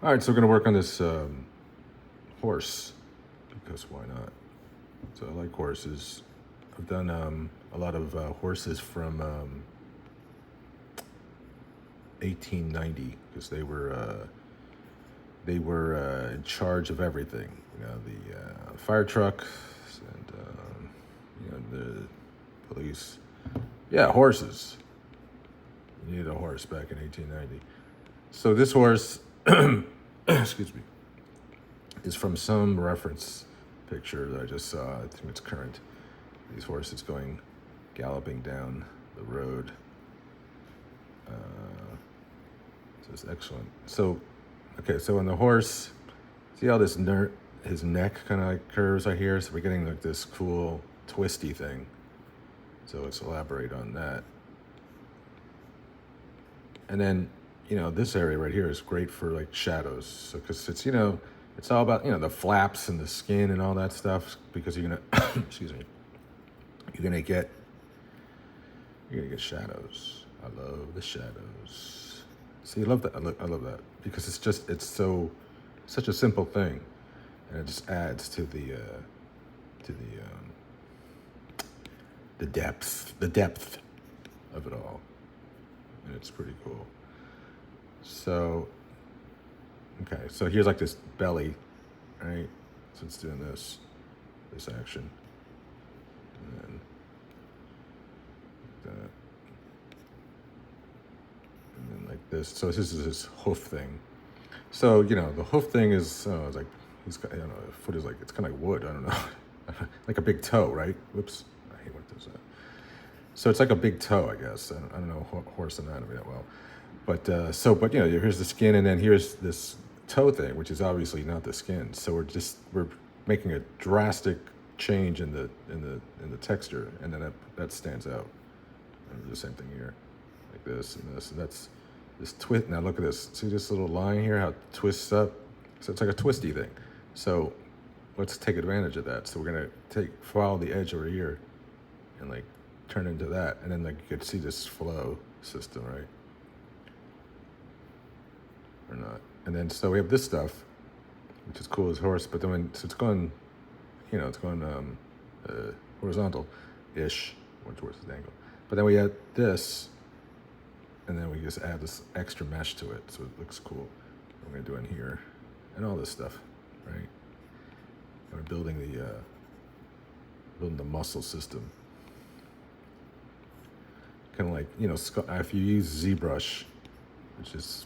All right, so we're gonna work on this horse because why not? So I like horses. I've done a lot of horses from 1890 because they were in charge of everything. You know, the fire trucks and the police. Yeah, horses. You needed a horse back in 1890. So this horse, excuse me, is from some reference picture that I just saw. I think it's current. These horses going galloping down the road. So it's excellent. So, okay, so on the horse, see how his neck kind of like curves right here? So we're getting like this cool twisty thing. So let's elaborate on that. And then, this area right here is great for like shadows. So, because it's all about, the flaps and the skin and all that stuff. Because you're gonna, excuse me, you're gonna get shadows. I love the shadows. See, I love that. I love that because it's such a simple thing, and it just adds to the depth of it all, and it's pretty cool. So, okay, so here's like this belly, right? So it's doing this action, and then that, and then like this. So this is his hoof thing. So the hoof thing is it's like he's got the foot is like it's kind of like wood. I don't know, like a big toe, right? Whoops, I hate when it does that. So it's like a big toe, I guess. I don't know horse anatomy that well, but here's the skin, and then here's this toe thing, which is obviously not the skin. So we're making a drastic change in the texture, and then that stands out. And the same thing here, like this and this, and that's this twist. Now look at this. See this little line here, how it twists up? So it's like a twisty thing. So let's take advantage of that. So we're gonna follow the edge over here, and like turn into that, and then like you could see this flow system, right? Or not. And then so we have this stuff, which is cool as horse, but then so it's going, horizontal-ish, or towards the angle. But then we add this, and then we just add this extra mesh to it, so it looks cool. We're gonna do in here, and all this stuff, right? And we're building the muscle system. Kind of like, if you use ZBrush, which is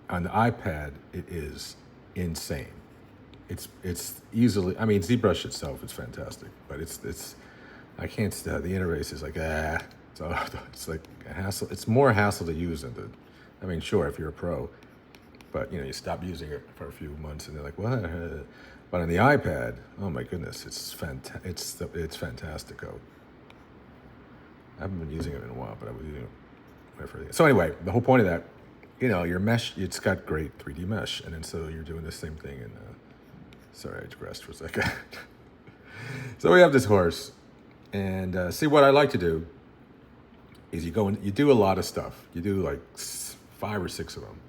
on the iPad, it is insane. It's easily. I mean, ZBrush itself is fantastic, but it's. I can't. The interface is like So it's like a hassle. It's more hassle to use than the. I mean, sure, if you're a pro, but you stop using it for a few months and they're like, what? But on the iPad, oh my goodness, it's fantastico. I haven't been using it in a while, but I was using it for everything. So anyway, the whole point of that, your mesh, it's got great 3D mesh, and then so you're doing the same thing. And sorry, I digressed for a second. So we have this horse, and see what I like to do is you do a lot of stuff. You do like 5 or 6 of them,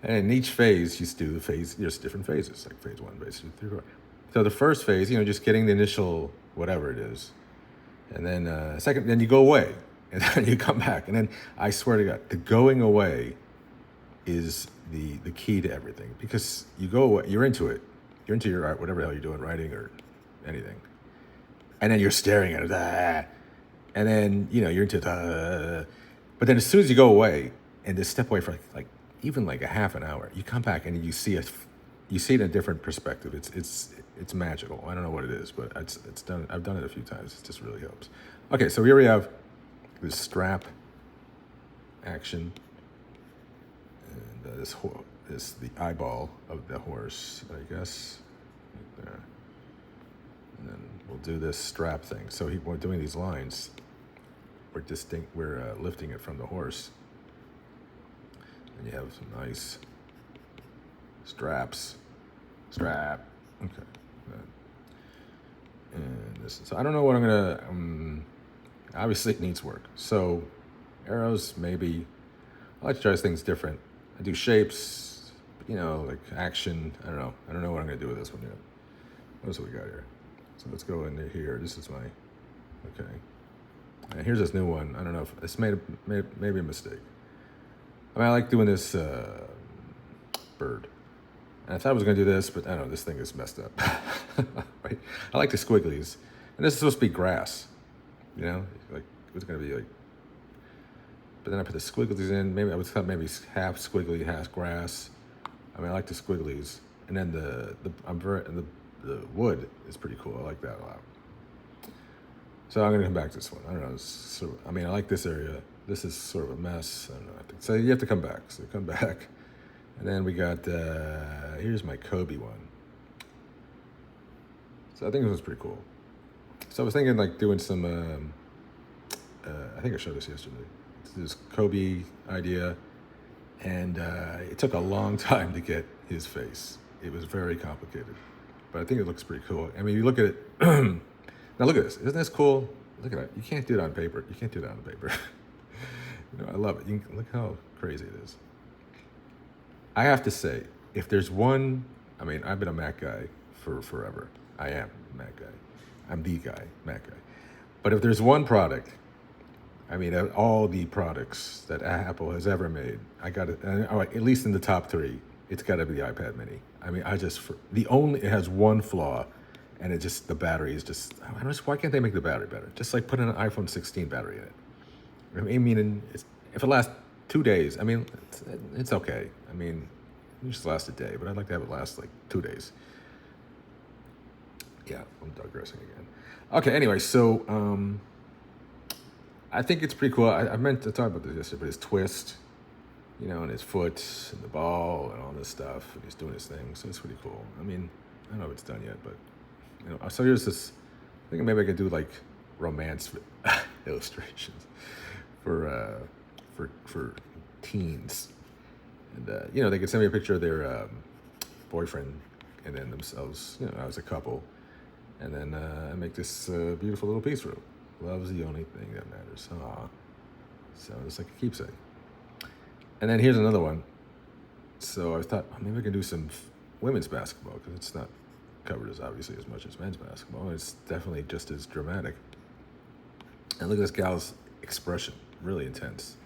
and in each phase you do the phase. There's different phases, like phase 1, phase 2, 3, 4. So the first phase, just getting the initial whatever it is. And then second, then you go away, and then you come back, and then I swear to God, the going away is the key to everything, because you go away, you're into it, you're into your art, whatever the hell you're doing, writing or anything, and then you're staring at it, and then you're into it, but then as soon as you go away and just step away for like even like a half an hour, you come back and you see it in a different perspective. It's magical. I don't know what it is, but it's done. I've done it a few times. It just really helps. Okay, so here we have this strap action, and this the eyeball of the horse, I guess, right there. And then we'll do this strap thing. So we're doing these lines. We're lifting it from the horse, and you have some nice strap. Okay. And this. So I don't know what I'm gonna. Obviously, it needs work. So arrows, maybe. I like to try things different. I do shapes, like action. I don't know. I don't know what I'm gonna do with this one yet. What else we got here? So let's go into here. This is my, okay. And here's this new one. I don't know if it's maybe a mistake. I mean, I like doing this bird. And I thought I was gonna do this, but I don't know, this thing is messed up. Right? I like the squigglies. And this is supposed to be grass. Like it's gonna be like, but then I put the squigglies in. Maybe I would cut maybe half squiggly, half grass. I mean, I like the squigglies. And then the wood is pretty cool. I like that a lot. So I'm gonna come back to this one. I don't know. I like this area. This is sort of a mess. I don't know. So you have to come back. So come back. And then we got, here's my Kobe one. So I think this was pretty cool. So I was thinking like doing some, I think I showed this yesterday. It's this Kobe idea. And it took a long time to get his face. It was very complicated. But I think it looks pretty cool. I mean, you look at it. Now look at this. Isn't this cool? Look at that. You can't do it on paper. You can't do that on paper. I love it. Look how crazy it is. I have to say, if there's one, I mean, I've been a Mac guy for forever. I am a Mac guy. I'm the guy, Mac guy. But if there's one product, I mean, of all the products that Apple has ever made, I got it, at least in the top 3, it's got to be the iPad mini. I mean, it has one flaw, and the battery is just, why can't they make the battery better? Just like put an iPhone 16 battery in it. I mean, if it lasts 2 days, I mean, it's okay. I mean, it just lasts a day, but I'd like to have it last like 2 days. Yeah, I'm digressing again. Okay, anyway, so I think it's pretty cool. I meant to talk about this yesterday, but his twist, and his foot and the ball and all this stuff, and he's doing his thing, so it's pretty cool. I mean, I don't know if it's done yet, but so here's this. I think maybe I could do like romance illustrations for teens, and they could send me a picture of their boyfriend and then themselves, as a couple, and then I make this beautiful little piece for them. Love's the only thing that matters. Aww. So it's like a keepsake. And then here's another one. So I thought, maybe I can do some women's basketball, because it's not covered as obviously as much as men's basketball. It's definitely just as dramatic. And look at this gal's expression, really intense.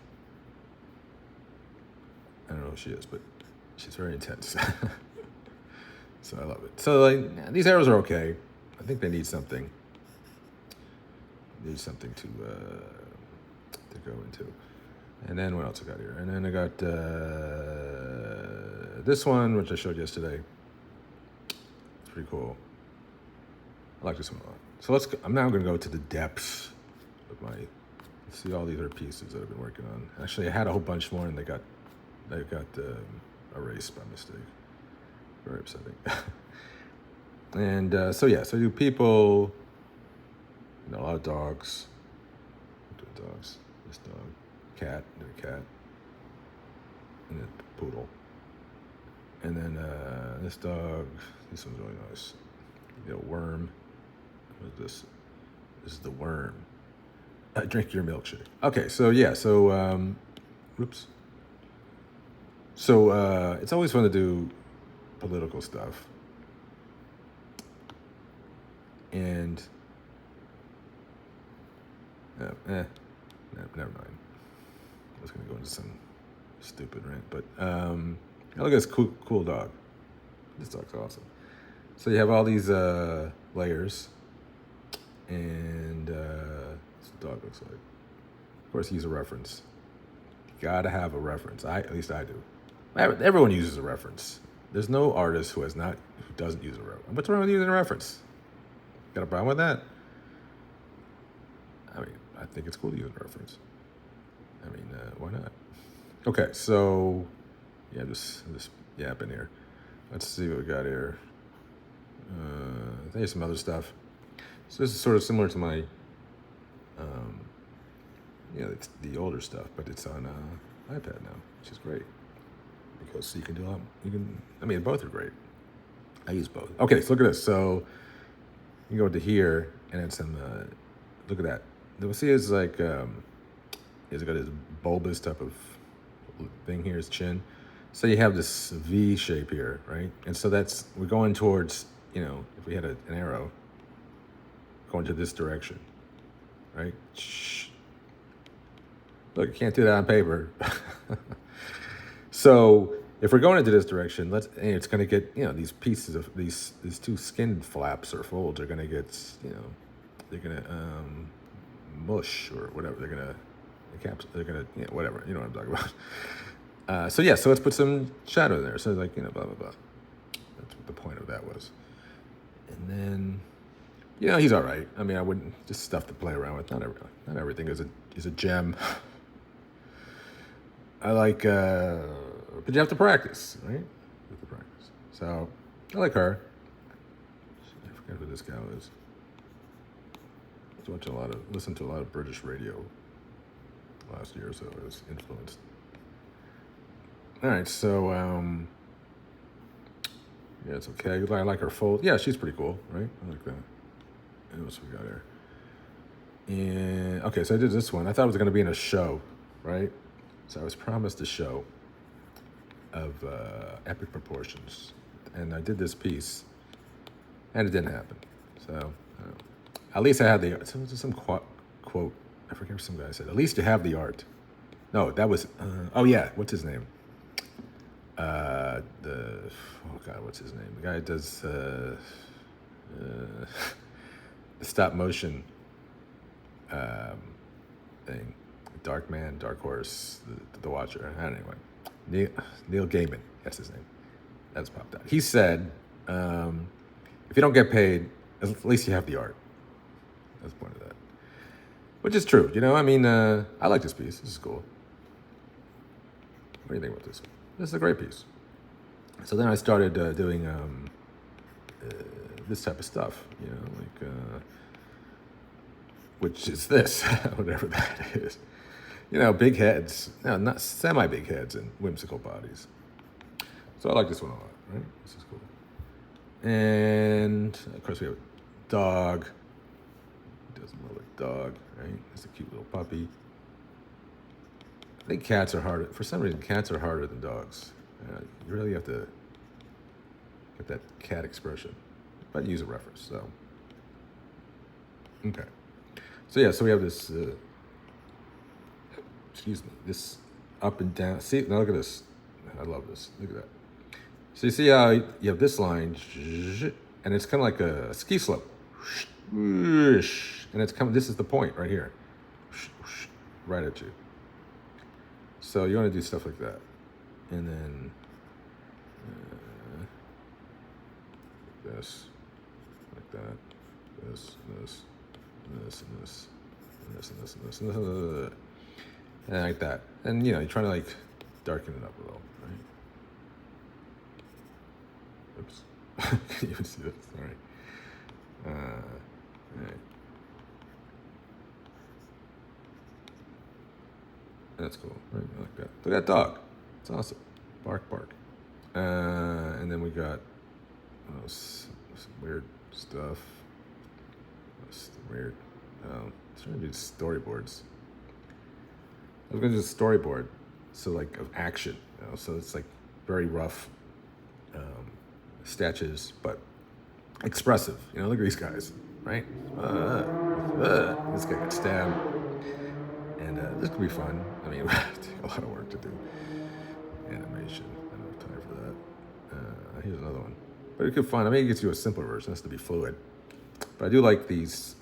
I don't know who she is, but she's very intense. So I love it. So like, these arrows are okay. I think they need something. To go into. And then what else I got here? And then I got this one, which I showed yesterday. It's pretty cool. I like this one a lot. So I'm now going to go to the depths of my. See, all these other pieces that I've been working on. Actually, I had a whole bunch more, and they got erased by mistake. Very upsetting. And so I do people. A lot of dogs. Dogs. This dog, cat, and a cat, and a poodle. And then this dog. This one's really nice. Worm. What is this? This is the worm. Drink your milkshake. Okay, so whoops. So it's always fun to do political stuff. And never mind. I was going to go into some stupid rant, but look at this cool dog. This dog's awesome. So you have all these layers, and that's what the dog looks like. Of course, use a reference. You gotta have a reference. At least I do. Everyone uses a reference. There's no artist who doesn't use a reference. What's wrong with using a reference? Got a problem with that? I mean, I think it's cool to use a reference. I mean, why not? Okay, so this yap in here. Let's see what we got here. There's some other stuff. So this is sort of similar to my, it's the older stuff, but it's on iPad now, which is great. Because you can do a lot. Both are great. I use both. Okay, so look at this. So you go to here, and it's some. Look at that. You'll see it's like he's got his bulbous type of thing here, his chin. So you have this V shape here, right? And so we're going towards, if we had an arrow going to this direction, right? Shh. Look, you can't do that on paper. So if we're going into this direction, it's going to get, these pieces of these two skin flaps or folds are going to get, they're going to mush or whatever. They're going to they're going to, whatever. You know what I'm talking about. So let's put some shadow in there. So blah, blah, blah. That's what the point of that was. And then, he's all right. I mean, I wouldn't, just stuff to play around with. Not everything is a gem. I like, but you have to practice, right? You have to practice. So I like her. I forget who this gal is. I listened to a lot of British radio last year, so I was influenced. All right, so yeah, it's okay. I like her fold. Yeah, she's pretty cool, right? I like that. And what else we got here? And okay, so I did this one. I thought it was going to be in a show, right? So I was promised a show of epic proportions, and I did this piece, and it didn't happen. So at least I had some quote. I forget what some guy said. At least you have the art. No, that was. What's his name? What's his name? The guy who does the stop motion thing. Dark Man, Dark Horse, the Watcher. Anyway, Neil Gaiman. That's his name. That's popped out. He said, if you don't get paid, at least you have the art. That's the point of that. Which is true. I like this piece. This is cool. What do you think about this? This is a great piece. So then I started doing this type of stuff, which is this, whatever that is. Big heads. No, not semi-big heads and whimsical bodies. So I like this one a lot, right? This is cool. And, of course, we have a dog. He doesn't look like a dog, right? It's a cute little puppy. I think cats are harder. For some reason, cats are harder than dogs. You really have to get that cat expression. But use a reference, so. Okay. So we have this... this up and down. See, now look at this. I love this. Look at that. So you see how you have this line, and it's kind of like a ski slope. And it's coming, this is the point right here. Right at you. So you want to do stuff like that. And then this, like that. This, and this, and this, and this, and this, and this, and this, and this. And like that. And, you're trying to, darken it up a little, right? Oops. Can you even see this? All right. All right. That's cool, right? I like that. Look at that dog. It's awesome. Bark, bark. And then we got some weird stuff. Weird. It's trying to do storyboards. I was going to do a storyboard, so of action, so it's very rough sketches, but expressive. Look at these guys, right? This guy got stabbed, and this could be fun. I mean, a lot of work to do. Animation, I don't have time for that. Here's another one, but it could be fun. I mean, it gets you a simpler version. It has to be fluid, but I do like these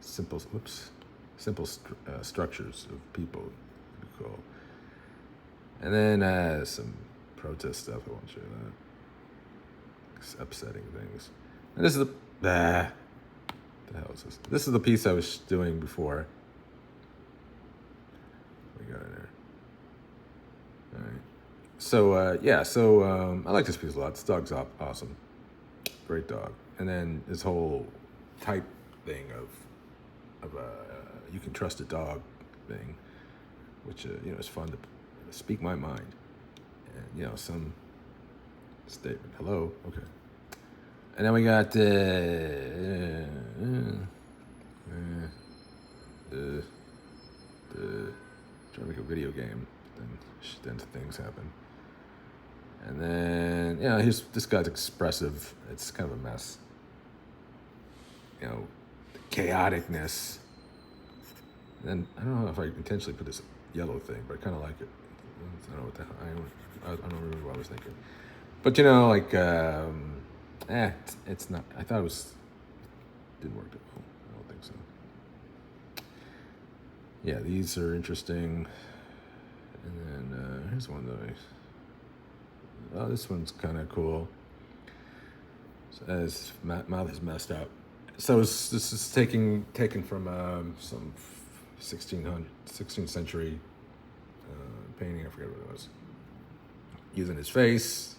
simple structures of people. Pretty cool. And then some protest stuff. I won't show you that. It's upsetting things. And this is the hell is this? This is the piece I was doing before. What we got in there? All right. So I like this piece a lot. This dog's awesome. Great dog. And then this whole type thing of you can trust a dog thing, which is fun to speak my mind, and some statement. Hello, okay. And then we got trying to make a video game, then things happen. And then, here's this guy's expressive. It's kind of a mess. Chaoticness. And I don't know if I intentionally put this yellow thing, but I kind of like it. I don't know what the hell, I don't remember what I was thinking. But it's not. I thought it didn't work that well. I don't think so. Yeah, these are interesting. And then here's one that this one's kind of cool. His mouth is messed up. So this is taken from some 16th century painting. I forget what it was. Using his face,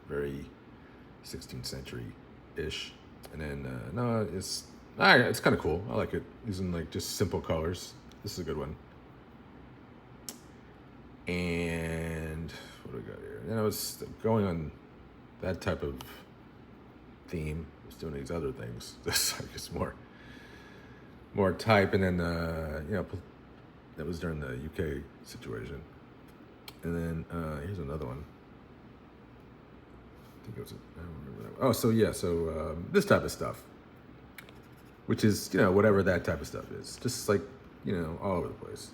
very 16th century-ish. And then it's kind of cool. I like it. Using like just simple colors. This is a good one. And what do we got here? And I was going on that type of theme. I was doing these other things. This I guess more type, and then that was during the UK situation. And then here's another one. I think it was. I don't remember that. Oh, so this type of stuff, which is whatever that type of stuff is, just like all over the place.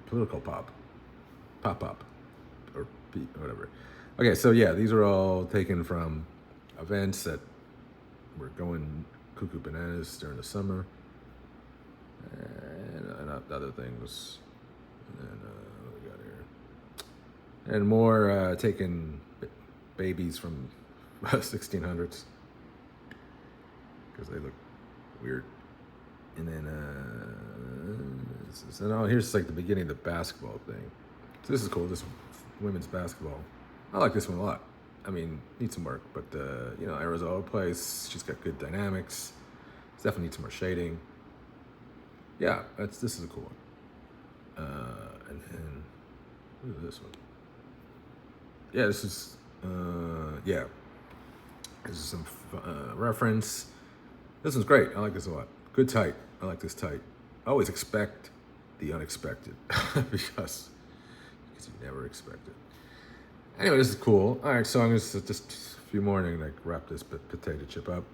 Political pop, or whatever. Okay, so these are all taken from events that were going cuckoo bananas during the summer, and other things. And then what we got here? And more taking babies from 1600s because they look weird. And then here's like the beginning of the basketball thing. So this is cool. This women's basketball. I like this one a lot. I mean, needs some work, but Arizona plays. She's got good dynamics. Definitely needs some more shading. Yeah, this is a cool one. And then what is this one? Yeah, this is This is some reference. This one's great. I like this a lot. Good type. I like this type. I always expect the unexpected because you never expect it. Anyway, this is cool. All right, so I'm just a few more and like wrap this potato chip up.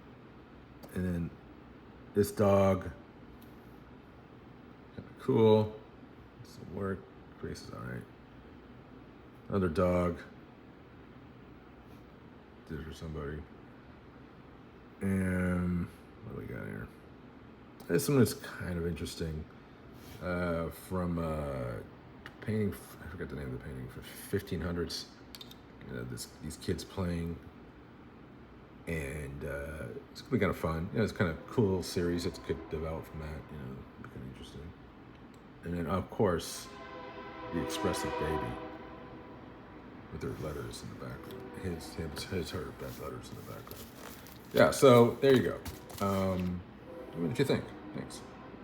And then this dog. Kind of cool. Some work. Grace is all right. Another dog. Did it for somebody. And what do we got here? This one is kind of interesting. From painting, I forgot the name of the painting, for 1500s. These kids playing, and it's gonna be kind of fun. It's kind of cool little series that could develop from that. Be kind of interesting. And then of course, the expressive baby with their letters in the background. Her letters in the background. Yeah. So there you go. What did you think? Thanks.